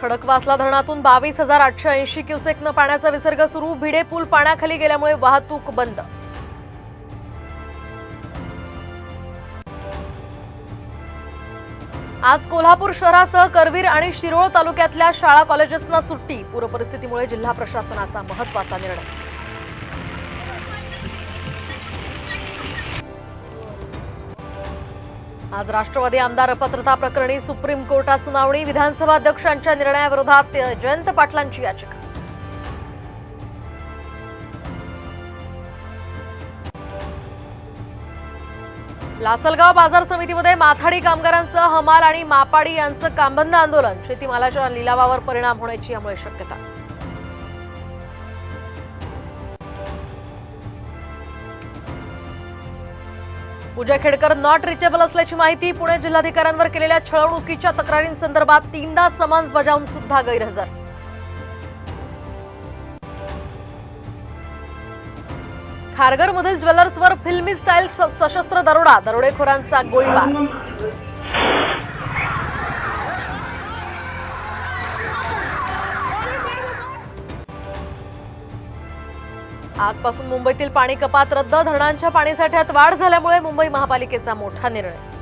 खडकवासला धरणातून 22,880 क्युसेकनं पाण्याचा विसर्ग सुरू। भिडे पूल पाण्याखाली गेल्यामुळे वाहतूक बंद। आज कोल्हापूर शहरासह करवीर आणि शिरोळ तालुक्यातल्या शाळा कॉलेजेसना सुट्टी। पूरपरिस्थितीमुळे जिल्हा प्रशासनाचा महत्त्वाचा निर्णय। आज राष्ट्रवादी आमदार अपात्रता प्रकरणी सुप्रीम कोर्टात सुनावणी। विधानसभा अध्यक्षांच्या निर्णयाविरोधात जयंत पाटलांची याचिका। लासलगाव बाजार समितीमध्ये माथाडी कामगारांसह हमाल आणि मापाडी यांचं कामबंद आंदोलन। शेतीमालाच्या लिलावावर परिणाम होण्याची यामुळे शक्यता। पूजा खेडकर नॉट रिचेबल असल्याची माहिती। पुणे जिल्हाधिकाऱ्यांवर केलेल्या छळवणुकीच्या तक्रारींसंदर्भात 3दा समन्स बजावून सुद्धा गैरहजर। खारघरमधील ज्वेलर्सवर फिल्मी स्टाईल सशस्त्र दरोडा। दरोडेखोरांचा गोळीबार। आजपासून मुंबईतील पाणी कपात रद्द। धरणांच्या पाणीसाठ्यात वाढ झाल्यामुळे मुंबई महापालिकेचा मोठा निर्णय।